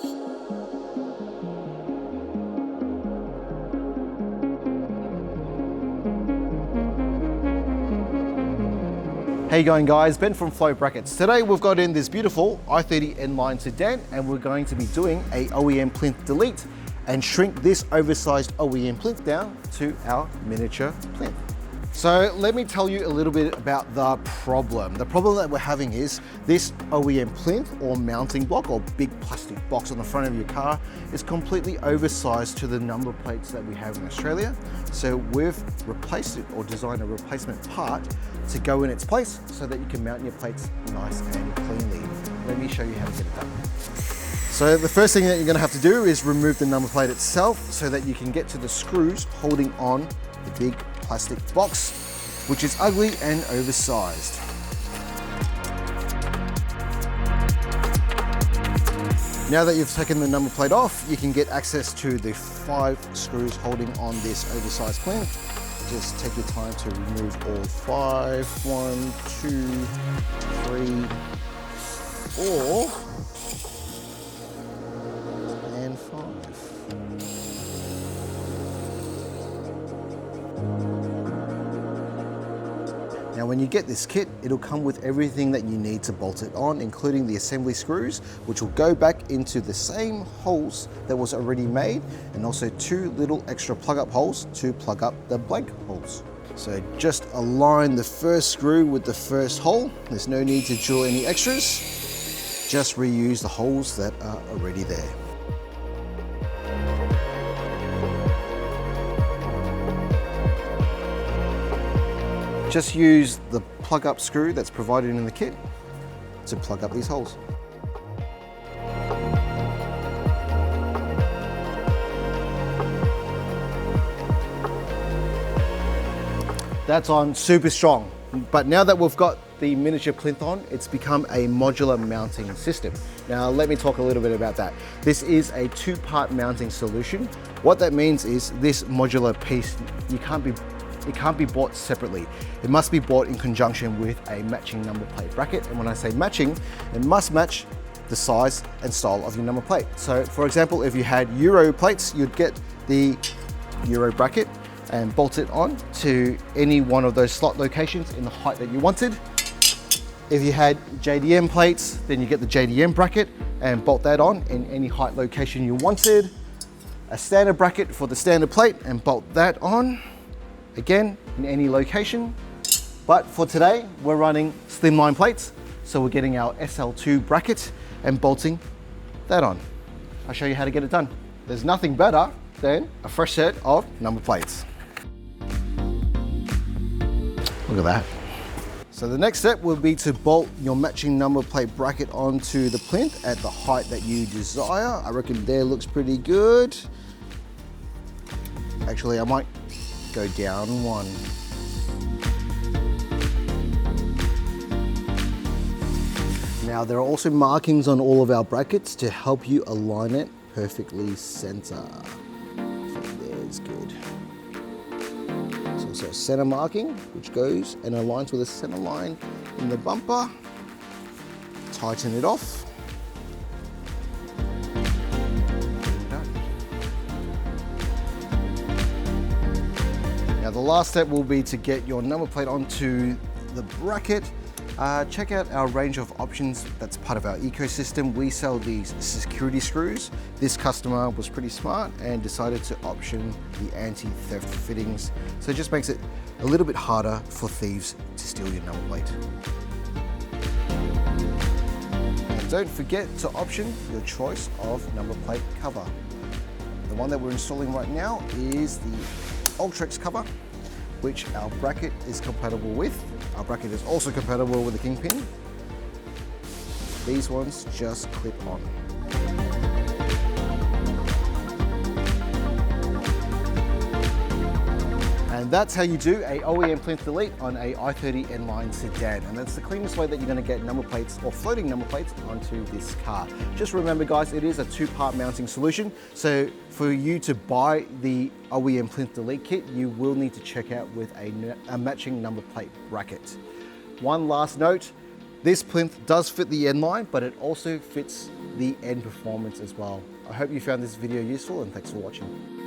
How you going, guys? Ben from Flow Brackets. Today we've got in this beautiful i30N line sedan and we're going to be doing a OEM plinth delete and shrink this oversized OEM plinth down to our miniature plinth. So let me tell you a little bit about the problem. The problem that we're having is this OEM plinth or mounting block or big plastic box on the front of your car is completely oversized to the number plates that we have in Australia. So we've replaced it or designed a replacement part to go in its place so that you can mount your plates nice and cleanly. Let me show you how to get it done. So the first thing that you're going to have to do is remove the number plate itself so that you can get to the screws holding on the big plastic box, which is ugly and oversized. Now that you've taken the number plate off, you can get access to the 5 screws holding on this oversized plinth. Just take your time to remove all 5. 1, 2, 3, 4, and 5. Now when you get this kit, it'll come with everything that you need to bolt it on, including the assembly screws, which will go back into the same holes that was already made, and also 2 little extra plug-up holes to plug up the blank holes. So just align the first screw with the first hole. There's no need to drill any extras. Just reuse the holes that are already there. Just use the plug-up screw that's provided in the kit to plug up these holes. That's on super strong. But now that we've got the miniature plinth on, it's become a modular mounting system. Now let me talk a little bit about that. This is a 2-part mounting solution. What that means is this modular piece, it can't be bought separately. It must be bought in conjunction with a matching number plate bracket. And when I say matching, it must match the size and style of your number plate. So for example, if you had Euro plates, you'd get the Euro bracket and bolt it on to any one of those slot locations in the height that you wanted. If you had JDM plates, then you get the JDM bracket and bolt that on in any height location you wanted. A standard bracket for the standard plate and bolt that on. Again, in any location. But for today, we're running slimline plates. So we're getting our SL2 bracket and bolting that on. I'll show you how to get it done. There's nothing better than a fresh set of number plates. Look at that. So the next step will be to bolt your matching number plate bracket onto the plinth at the height that you desire. I reckon there looks pretty good. Actually, I might go down 1. Now there are also markings on all of our brackets to help you align it perfectly center. There's good. So it's a center marking which goes and aligns with a center line in the bumper. Tighten it off. Now the last step will be to get your number plate onto the bracket. Check out our range of options that's part of our ecosystem. We sell these security screws. This customer was pretty smart and decided to option the anti-theft fittings. So it just makes it a little bit harder for thieves to steal your number plate. And don't forget to option your choice of number plate cover. The one that we're installing right now is the Ultrex cover, which our bracket is compatible with. Our bracket is also compatible with the Kingpin. These ones just clip on. And that's how you do a OEM plinth delete on a i30N line sedan. And that's the cleanest way that you're gonna get number plates or floating number plates onto this car. Just remember guys, it is a 2-part mounting solution. So for you to buy the OEM plinth delete kit, you will need to check out with a matching number plate bracket. One last note, this plinth does fit the N line, but it also fits the end performance as well. I hope you found this video useful, and thanks for watching.